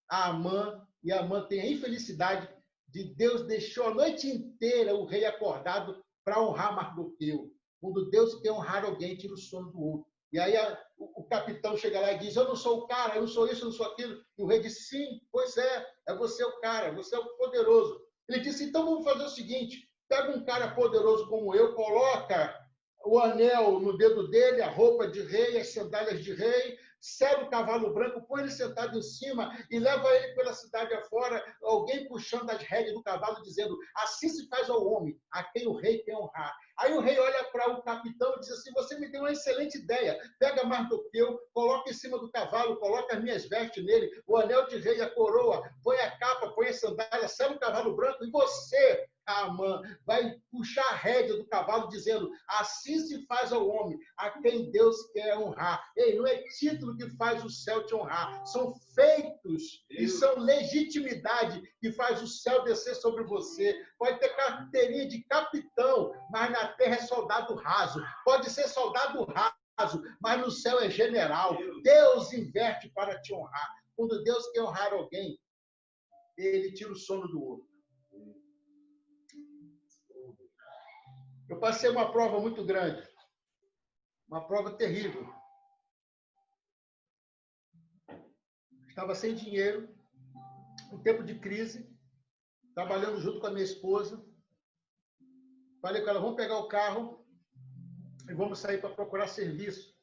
a Amã, e a Amã tem a infelicidade de Deus deixou a noite inteira o rei acordado para honrar Mardoqueu. Quando Deus quer honrar alguém, tira o sono do outro. E aí o capitão chega lá e diz, eu não sou o cara, eu não sou isso, eu não sou aquilo. E o rei disse, sim, pois é você o cara, você é o poderoso. Ele disse, então vamos fazer o seguinte, pega um cara poderoso como eu, coloca o anel no dedo dele, a roupa de rei, as sandálias de rei, cega o cavalo branco, põe ele sentado em cima e leva ele pela cidade afora, alguém puxando as rédeas do cavalo, dizendo, assim se faz ao homem, a quem o rei quer honrar. Aí o rei olha para o capitão e diz assim, você me deu uma excelente ideia. Pega Mardoqueu, coloca em cima do cavalo, coloca as minhas vestes nele, o anel de rei, a coroa, põe a capa, põe a sandália, sela o cavalo branco, e você, Amã, vai puxar a rédea do cavalo dizendo, assim se faz ao homem, a quem Deus quer honrar. Ei, não é título que faz o céu te honrar, são feitos e são legitimidade que faz o céu descer sobre você. Pode ter carteirinha de capitão, mas na terra é soldado raso. Pode ser soldado raso, mas no céu é general. Deus inverte para te honrar. Quando Deus quer honrar alguém, ele tira o sono do outro. Eu passei uma prova muito grande, uma prova terrível. Estava sem dinheiro, um tempo de crise, trabalhando junto com a minha esposa. Falei com ela, vamos pegar o carro e vamos sair para procurar serviço.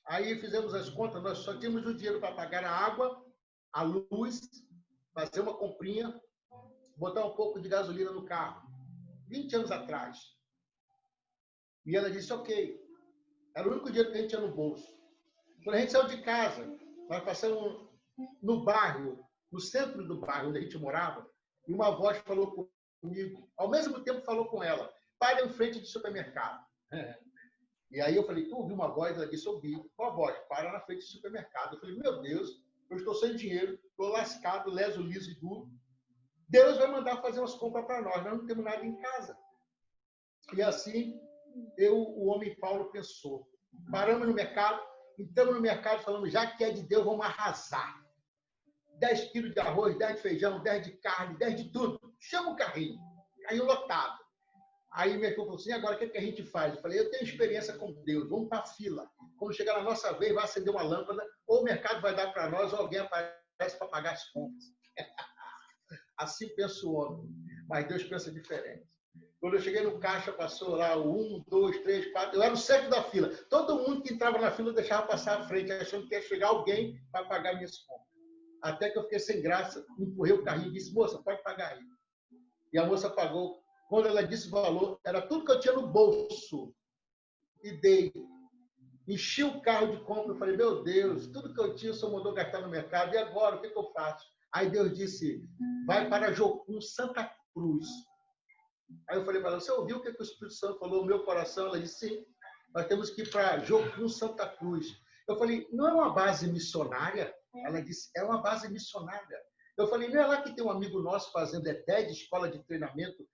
Aí fizemos as contas, nós só tínhamos o dinheiro para pagar a água, a luz, fazer uma comprinha, botar um pouco de gasolina no carro. 20 anos atrás. E ela disse, ok. Era o único dinheiro que a gente tinha no bolso. Quando a gente saiu de casa, nós passamos no bairro, no centro do bairro onde a gente morava, e uma voz falou comigo, ao mesmo tempo falou com ela, para em frente do supermercado. E aí eu falei, tu ouviu uma voz? Ela disse, ouvi. Qual a voz? Para na frente do supermercado. Eu falei, meu Deus, eu estou sem dinheiro, estou lascado, leso, liso e duro. Deus vai mandar fazer umas compras para nós não temos nada em casa. E assim, o homem Paulo pensou. Paramos no mercado, entramos no mercado e falamos, já que é de Deus, vamos arrasar. 10 quilos de arroz, 10 de feijão, 10 de carne, 10 de tudo. Chama o carrinho. Carrinho lotado. Aí minha irmã falou assim, agora o que a gente faz? Eu falei, eu tenho experiência com Deus, vamos para a fila. Quando chegar na nossa vez, vai acender uma lâmpada, ou o mercado vai dar para nós, ou alguém aparece para pagar as contas. Assim pensa o homem, mas Deus pensa diferente. Quando eu cheguei no caixa, passou lá o 1, 2, 3, 4, eu era o centro da fila. Todo mundo que entrava na fila deixava passar à frente, achando que ia chegar alguém para pagar minhas contas. Até que eu fiquei sem graça, empurrei o carrinho e disse, moça, pode pagar aí. E a moça pagou. Quando ela disse o valor, era tudo que eu tinha no bolso. E dei. Enchi o carro de compra. Eu falei, meu Deus, tudo que eu tinha, o senhor mandou gastar no mercado. E agora, o que eu faço? Aí Deus disse, vai para Jocum, Santa Cruz. Aí eu falei para ela, você ouviu o que o Espírito Santo falou no meu coração? Ela disse, sim, nós temos que ir para Jocum, Santa Cruz. Eu falei, não é uma base missionária? Ela disse, é uma base missionária. Eu falei, não é lá que tem um amigo nosso fazendo ETED, escola de treinamento,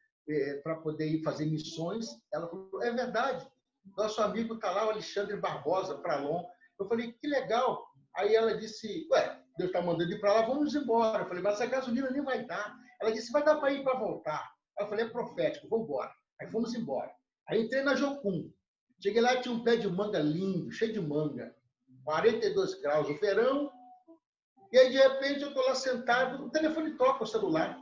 para poder ir fazer missões? Ela falou, é verdade. Nosso amigo está lá, o Alexandre Barbosa, para Lom. Eu falei, que legal. Aí ela disse, ué, Deus está mandando ir para lá, vamos embora. Eu falei, mas a gasolina nem vai dar. Ela disse, vai dar para ir para voltar. Aí eu falei, é profético, vamos embora. Aí fomos embora. Aí entrei na Jocum. Cheguei lá, tinha um pé de manga lindo, cheio de manga. 42 graus, o verão. E aí, de repente, eu estou lá sentado, o telefone toca o celular.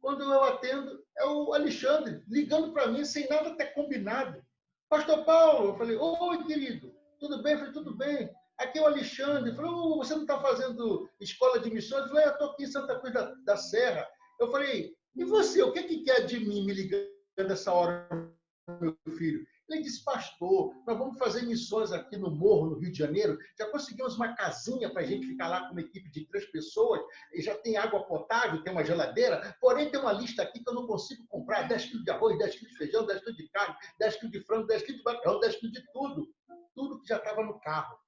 Quando eu atendo, é o Alexandre, ligando para mim, sem nada ter combinado. Pastor Paulo, eu falei, oi, querido, tudo bem? Eu falei, tudo bem. Aqui é o Alexandre. Ele falou, você não está fazendo escola de missões? Eu falei, eu estou aqui em Santa Cruz da Serra. Eu falei, e você, o que quer de mim me ligando essa hora, meu filho? Ele disse, pastor, nós vamos fazer missões aqui no Morro, no Rio de Janeiro. Já conseguimos uma casinha para a gente ficar lá com uma equipe de 3 pessoas. E já tem água potável, tem uma geladeira. Porém, tem uma lista aqui que eu não consigo comprar. 10 quilos de arroz, 10 quilos de feijão, 10 quilos de carne, 10 quilos de frango, 10 quilos de macarrão, 10 quilos de tudo. Tudo que já estava no carro.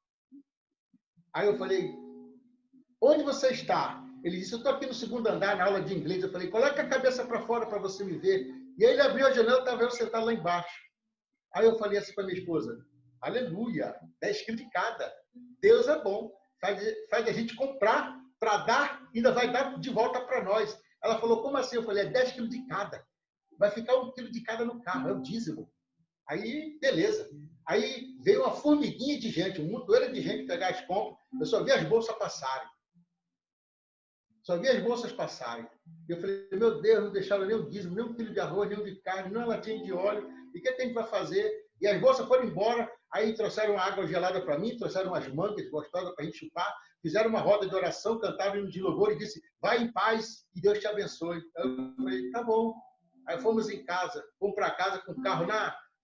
Aí eu falei, onde você está? Ele disse, eu estou aqui no 2º andar, na aula de inglês. Eu falei, coloca a cabeça para fora para você me ver. E aí ele abriu a janela, estava eu sentado lá embaixo. Aí eu falei assim para minha esposa, aleluia, 10 quilos de cada. Deus é bom, faz a gente comprar para dar, ainda vai dar de volta para nós. Ela falou, como assim? Eu falei, é 10 quilos de cada. Vai ficar 1 quilo de cada no carro, é o dízimo. Aí, beleza. Aí veio uma formiguinha de gente, um montoeiro de gente pegar as compras. Eu só vi as bolsas passarem. Só vi as bolsas passarem. Eu falei, meu Deus, não deixaram nem o dízimo, nem 1 quilo de arroz, nem um de carne, nem uma latinha de óleo. E o que a gente vai fazer? E as bolsas foram embora, aí trouxeram água gelada para mim, trouxeram umas mangas gostosas para a gente chupar, fizeram uma roda de oração, cantaram hino de louvor e disse, vai em paz e Deus te abençoe. Eu falei, tá bom. Aí fomos em casa, fomos para casa com o carro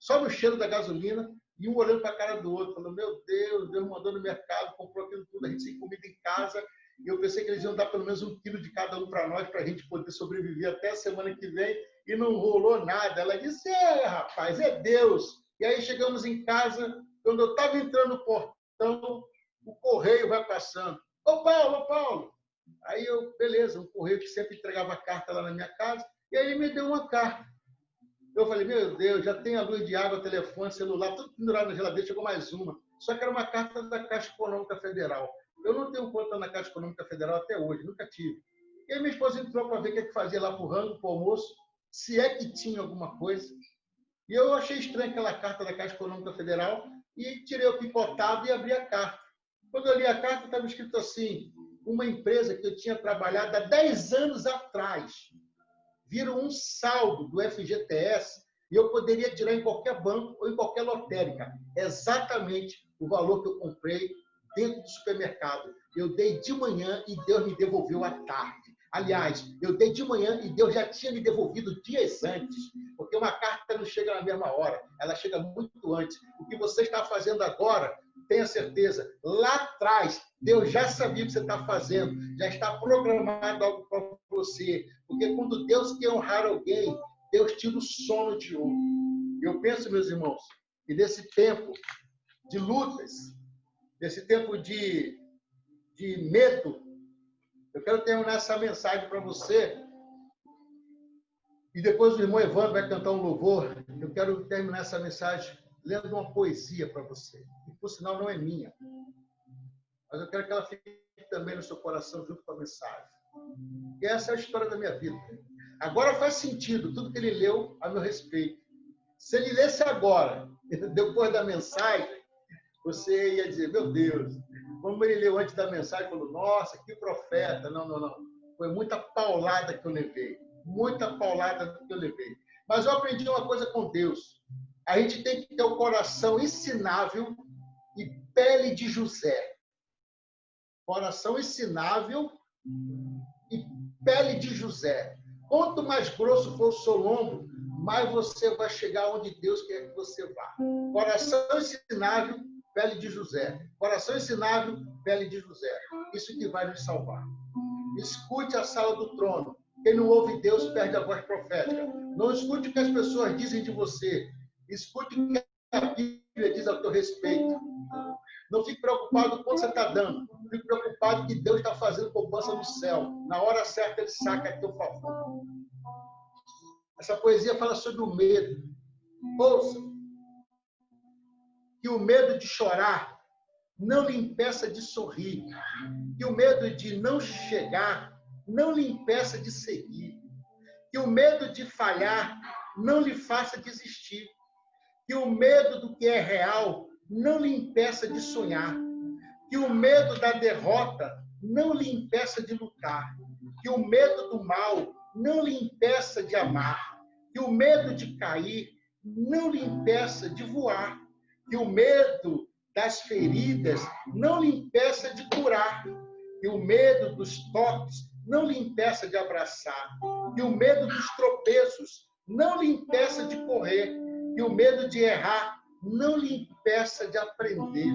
só no cheiro da gasolina, e um olhando para a cara do outro, falando, meu Deus, Deus mandou no mercado, comprou aquilo tudo, a gente sem comida em casa, e eu pensei que eles iam dar pelo menos 1 quilo de cada um para nós, para a gente poder sobreviver até a semana que vem, e não rolou nada. Ela disse, rapaz, é Deus. E aí chegamos em casa, quando eu estava entrando no portão, o correio vai passando. Ô Paulo! Aí eu, beleza, um correio que sempre entregava carta lá na minha casa, e aí ele me deu uma carta. Eu falei, meu Deus, já tem a luz de água, telefone, celular, tudo pendurado na geladeira, chegou mais uma. Só que era uma carta da Caixa Econômica Federal. Eu não tenho conta na Caixa Econômica Federal até hoje, nunca tive. E aí minha esposa entrou para ver o que fazia lá para o rango, para o almoço, se é que tinha alguma coisa. E eu achei estranha aquela carta da Caixa Econômica Federal e tirei o picotado e abri a carta. Quando eu li a carta, estava escrito assim, uma empresa que eu tinha trabalhado há 10 anos atrás, viram um saldo do FGTS e eu poderia tirar em qualquer banco ou em qualquer lotérica. Exatamente o valor que eu comprei dentro do supermercado. Eu dei de manhã e Deus me devolveu à tarde. Aliás, eu dei de manhã e Deus já tinha me devolvido dias antes, porque uma carta não chega na mesma hora, ela chega muito antes. O que você está fazendo agora, tenha certeza, lá atrás, Deus já sabia o que você está fazendo, já está programado algo para você. Porque quando Deus quer honrar alguém, Deus tira o sono de outro. Eu penso, meus irmãos, que nesse tempo de lutas, nesse tempo de medo, eu quero terminar essa mensagem para você. E depois o irmão Evandro vai cantar um louvor. Eu quero terminar essa mensagem lendo uma poesia para você. Que, por sinal, não é minha. Mas eu quero que ela fique também no seu coração junto com a mensagem. E essa é a história da minha vida. Agora faz sentido tudo que ele leu a meu respeito. Se ele lesse agora, depois da mensagem, você ia dizer, meu Deus, como ele leu antes da mensagem, falou, nossa, que profeta. Não. Foi muita paulada que eu levei. Muita paulada que eu levei. Mas eu aprendi uma coisa com Deus. A gente tem que ter o coração ensinável e pele de José. Coração ensinável e pele de José. Quanto mais grosso for o seu lombo, mais você vai chegar onde Deus quer que você vá. Coração ensinável, pele de José. Coração ensinável, pele de José. Isso que vai nos salvar. Escute a sala do trono. Quem não ouve Deus perde a voz profética. Não escute o que as pessoas dizem de você. Escute o que a Bíblia diz ao teu respeito. Não fique preocupado com o quanto você está dando. Fique preocupado que Deus está fazendo poupança no céu. Na hora certa, Ele saca a teu favor. Essa poesia fala sobre o medo. Ouça. Que o medo de chorar não lhe impeça de sorrir. Que o medo de não chegar não lhe impeça de seguir. Que o medo de falhar não lhe faça desistir. Que o medo do que é real não lhe impeça de sonhar. Que o medo da derrota não lhe impeça de lutar. Que o medo do mal não lhe impeça de amar. Que o medo de cair não lhe impeça de voar. Que o medo das feridas não lhe impeça de curar. Que o medo dos toques não lhe impeça de abraçar. Que o medo dos tropeços não lhe impeça de correr. Que o medo de errar não lhe impeça de aprender.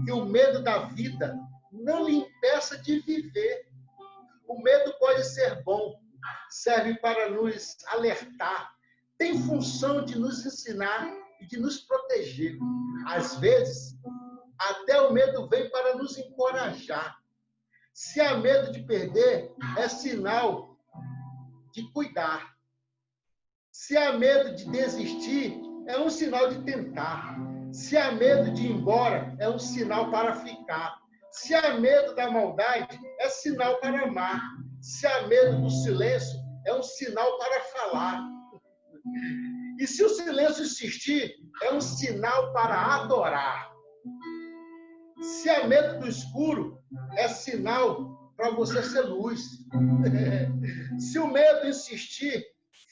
Que o medo da vida não lhe impeça de viver. O medo pode ser bom, serve para nos alertar, tem função de nos ensinar e de nos proteger. Às vezes, até o medo vem para nos encorajar. Se há medo de perder, é sinal de cuidar. Se há medo de desistir, é um sinal de tentar. Se há medo de ir embora, é um sinal para ficar. Se há medo da maldade, é sinal para amar. Se há medo do silêncio, é um sinal para falar. E se o silêncio insistir, é um sinal para adorar. Se há medo do escuro, é sinal para você ser luz. Se o medo insistir,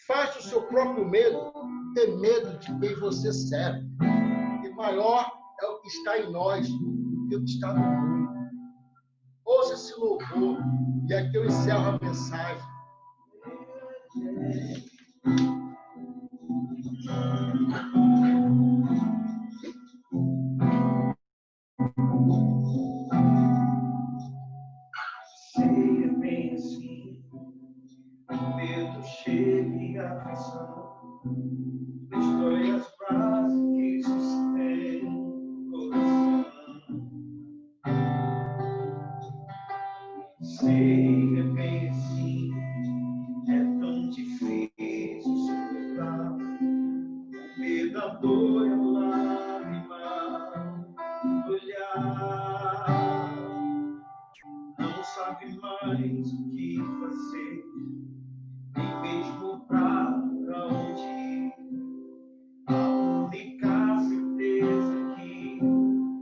faça o seu próprio medo, ter medo de quem você serve. E maior é o que está em nós do que o que está no mundo. Ouça esse louvor, e aqui eu encerro a mensagem. medo chegue a aflição, destrói as bases que sustentam o coração. Sei, é bem assim, é tão difícil suportar o medo, a dor e a lágrima olhar. Não sabe mais o que fazer, nem mesmo pra onde ir. A única certeza que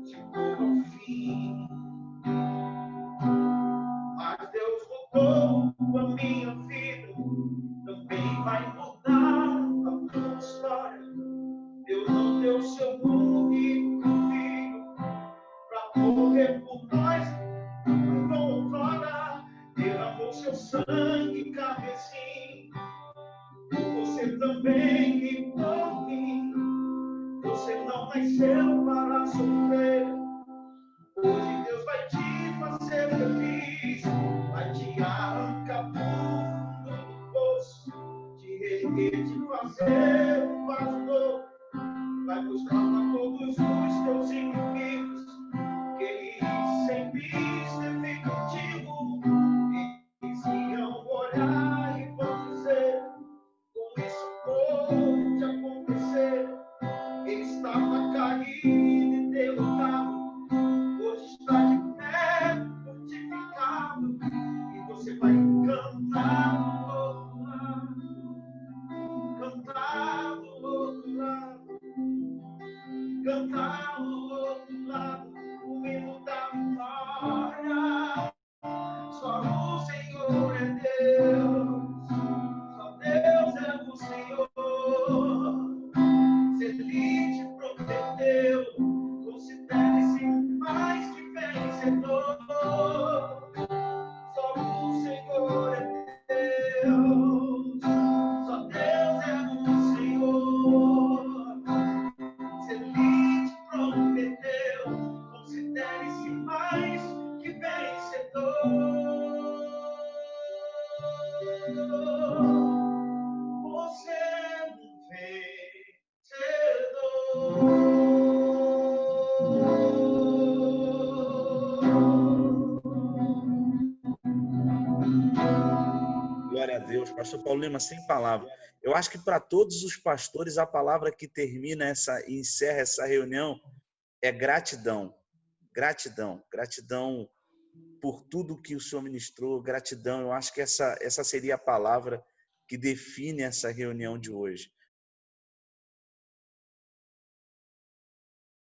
chegou ao fim. Mas Deus mudou a minha vida, também vai mudar a tua história. Deus não deu seu único filho pra morrer por nós, mas não outrora derramou seu sangue carmesim. Por você também e por mim. Você não nasceu para sofrer. Hoje Deus vai te fazer feliz, vai te arrancar do fundo do poço, te reerguer, te fazer um pastor, vai mostrar para todos os teus inimigos que Ele sempre esteve contigo. Eles iam olhar e vão dizer: como isso pode acontecer? Ele estava caído e derrotado, hoje está de pé, fortificado, e você vai cantar do outro lado, cantar do outro lado, cantar do outro lado, o hino da vitória. Só o Senhor é Deus, só Deus é o Senhor. Se Ele te prometeu, considere-se mais que vencedor. Só o Senhor é Deus, só Deus é o Senhor. Se Ele te prometeu, considere-se mais que vencedor. Você é um Glória a Deus. Pastor Paulo Lima, sem palavras. Eu acho que para todos os pastores a palavra que termina e encerra essa reunião é gratidão. Gratidão. Gratidão por tudo que o Senhor ministrou. Gratidão. Eu acho que essa seria a palavra que define essa reunião de hoje.